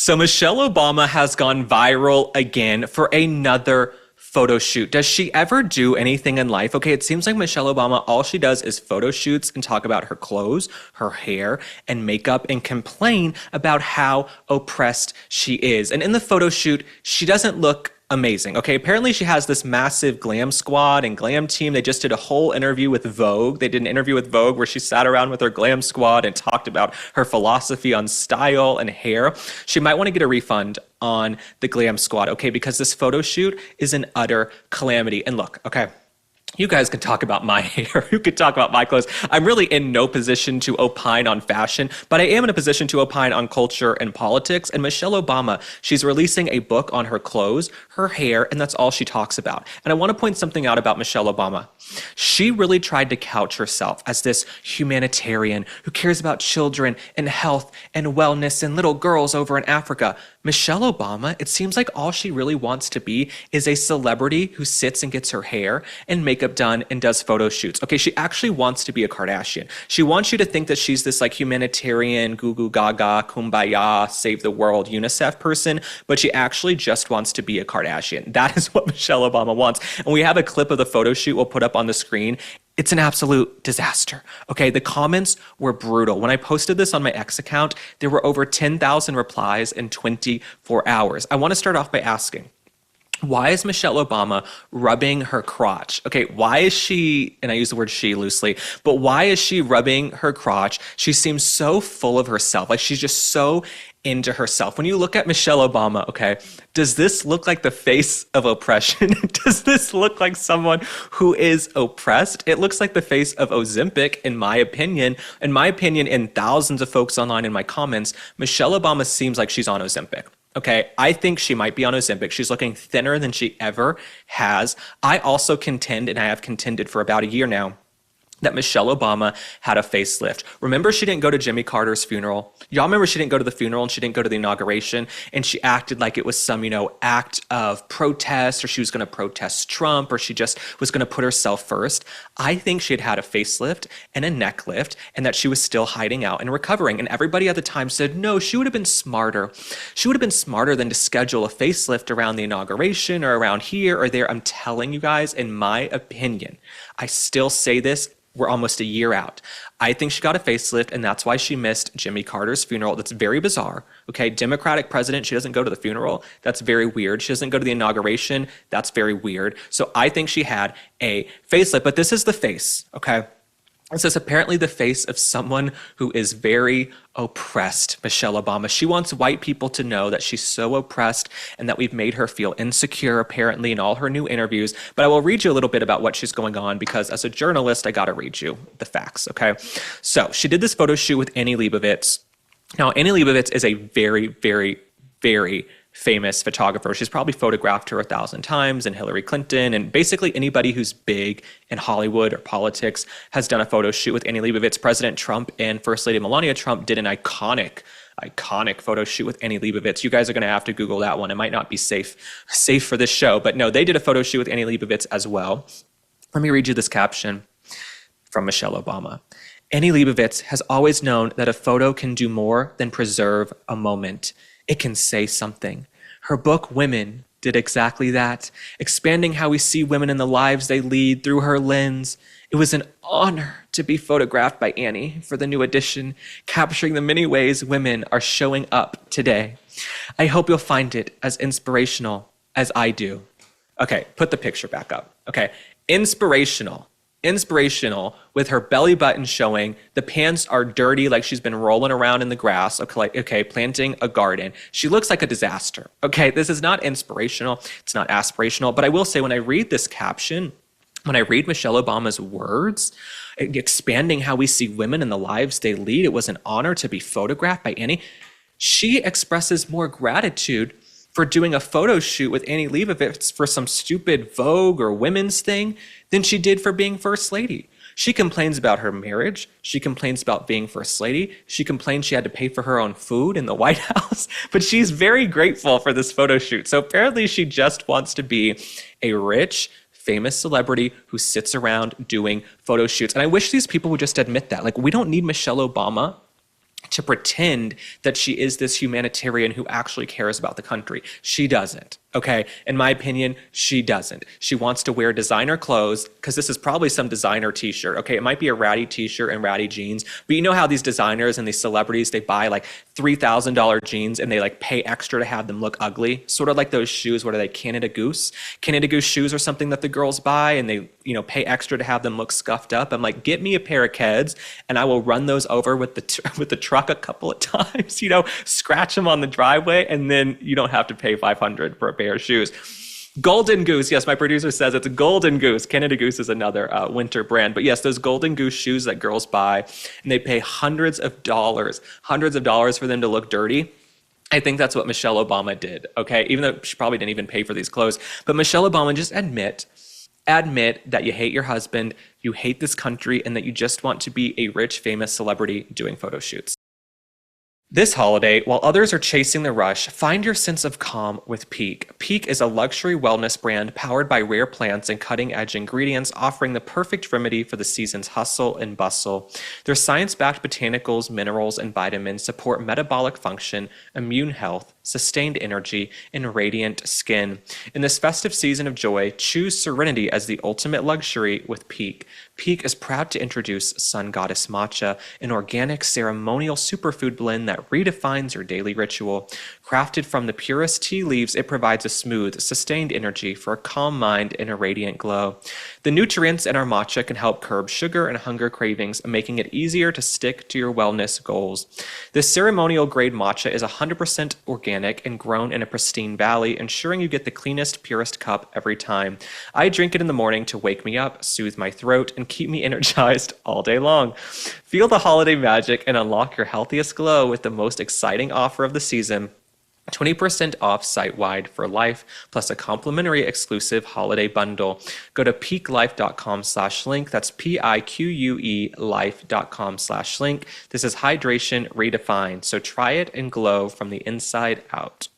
So Michelle Obama has gone viral again for another photo shoot. Does she ever do anything in life? Okay, it seems like Michelle Obama, all she does is photo shoots and talk about her clothes, her hair, and makeup and complain about how oppressed she is. And in the photo shoot, she doesn't look amazing. Okay, apparently she has this massive glam squad and glam team. They just did a whole interview with Vogue. They did an interview with Vogue where she sat around with her glam squad and talked about her philosophy on style and hair. She might want to get a refund on the glam squad, okay, because this photo shoot is an utter calamity. And look, okay, you guys can talk about my hair. You can talk about my clothes. I'm really in no position to opine on fashion, but I am in a position to opine on culture and politics. And Michelle Obama, she's releasing a book on her clothes, her hair, and that's all she talks about. And I want to point something out about Michelle Obama. She really tried to couch herself as this humanitarian who cares about children and health and wellness and little girls over in Africa. Michelle Obama, it seems like all she really wants to be is a celebrity who sits and gets her hair and makeup done and does photo shoots. Okay, she actually wants to be a Kardashian. She wants you to think that she's this like humanitarian, goo goo gaga, kumbaya, save the world, UNICEF person, but she actually just wants to be a Kardashian. That is what Michelle Obama wants. And we have a clip of the photo shoot we'll put up on the screen. It's an absolute disaster. Okay, the comments were brutal. When I posted this on my X account, there were over 10,000 replies in 24 hours. I want to start off by asking, why is Michelle Obama rubbing her crotch? Okay, why is she, and I use the word she loosely, but why is she rubbing her crotch? She seems so full of herself. Like she's just so into herself. When you look at Michelle Obama, okay, does this look like the face of oppression? Does this look like someone who is oppressed? It looks like the face of Ozempic, in my opinion. In my opinion, and thousands of folks online in my comments, Michelle Obama seems like she's on Ozempic. Okay, I think she might be on Ozempic. She's looking thinner than she ever has. I also contend, and I have contended for about a year now, that Michelle Obama had a facelift. Remember, she didn't go to Jimmy Carter's funeral? Y'all remember she didn't go to the funeral and she didn't go to the inauguration, and she acted like it was some, act of protest, or she was going to protest Trump, or she just was going to put herself first. I think she had had a facelift and a neck lift, and that she was still hiding out and recovering. And everybody at the time said, no, she would have been smarter. She would have been smarter than to schedule a facelift around the inauguration or around here or there. I'm telling you guys, in my opinion, I still say this, we're almost a year out. I think she got a facelift, and that's why she missed Jimmy Carter's funeral. That's very bizarre. Okay, Democratic president, she doesn't go to the funeral. That's very weird. She doesn't go to the inauguration. That's very weird. So I think she had a facelift, but this is the face, okay? This is apparently the face of someone who is very oppressed, Michelle Obama. She wants white people to know that she's so oppressed and that we've made her feel insecure, apparently, in all her new interviews. But I will read you a little bit about what she's going on, because as a journalist, I got to read you the facts, okay? So she did this photo shoot with Annie Leibovitz. Now, Annie Leibovitz is a very, very, very famous photographer. She's probably photographed her 1,000 times, and Hillary Clinton, and basically anybody who's big in Hollywood or politics has done a photo shoot with Annie Leibovitz. President Trump and First Lady Melania Trump did an iconic photo shoot with Annie Leibovitz. You guys are going to have to Google that one. It might not be safe for this show, but no, they did a photo shoot with Annie Leibovitz as well. Let me read you this caption from Michelle Obama. Annie Leibovitz has always known that a photo can do more than preserve a moment. It can say something. Her book, Women, did exactly that, expanding how we see women and the lives they lead through her lens. It was an honor to be photographed by Annie for the new edition, capturing the many ways women are showing up today. I hope you'll find it as inspirational as I do. Okay, put the picture back up. Okay, inspirational with her belly button showing. The pants are dirty, like she's been rolling around in the grass, okay, planting a garden. She looks like a disaster. Okay, this is not inspirational. It's not aspirational. But I will say, when I read this caption, when I read Michelle Obama's words, expanding how we see women and the lives they lead, it was an honor to be photographed by Annie. She expresses more gratitude for doing a photo shoot with Annie Leibovitz for some stupid Vogue or women's thing than she did for being First Lady. She complains about her marriage. She complains about being First Lady. She complains she had to pay for her own food in the White House, but she's very grateful for this photo shoot. So apparently she just wants to be a rich, famous celebrity who sits around doing photo shoots. And I wish these people would just admit that. Like, we don't need Michelle Obama to pretend that she is this humanitarian who actually cares about the country. She doesn't. Okay, in my opinion, she doesn't. She wants to wear designer clothes because this is probably some designer t-shirt. Okay, it might be a ratty t-shirt and ratty jeans, but you know how these designers and these celebrities, they buy like $3,000 jeans and they like pay extra to have them look ugly. Sort of like those shoes, what are they, Canada Goose? Canada Goose shoes are something that the girls buy and they, pay extra to have them look scuffed up. I'm like, get me a pair of Keds and I will run those over with the truck a couple of times, scratch them on the driveway, and then you don't have to pay $500 for a pair of shoes. Golden Goose. Yes, my producer says it's a Golden Goose. Canada Goose is another winter brand. But yes, those Golden Goose shoes that girls buy, and they pay hundreds of dollars for them to look dirty. I think that's what Michelle Obama did, okay? Even though she probably didn't even pay for these clothes. But Michelle Obama, just admit that you hate your husband, you hate this country, and that you just want to be a rich, famous celebrity doing photo shoots. This holiday, while others are chasing the rush, find your sense of calm with Peak. Peak is a luxury wellness brand powered by rare plants and cutting-edge ingredients, offering the perfect remedy for the season's hustle and bustle. Their science-backed botanicals, minerals, and vitamins support metabolic function, immune health, sustained energy, and radiant skin. In this festive season of joy, choose serenity as the ultimate luxury with Peak. Peak is proud to introduce Sun Goddess Matcha, an organic ceremonial superfood blend that redefines your daily ritual. Crafted from the purest tea leaves, it provides a smooth, sustained energy for a calm mind and a radiant glow. The nutrients in our matcha can help curb sugar and hunger cravings, making it easier to stick to your wellness goals. This ceremonial grade matcha is 100% organic and grown in a pristine valley, ensuring you get the cleanest, purest cup every time. I drink it in the morning to wake me up, soothe my throat, and keep me energized all day long. Feel the holiday magic and unlock your healthiest glow with the most exciting offer of the season. 20% off site-wide for life, plus a complimentary exclusive holiday bundle. Go to peaklife.com/link. That's PIQUE life.com/link. This is hydration redefined. So try it and glow from the inside out.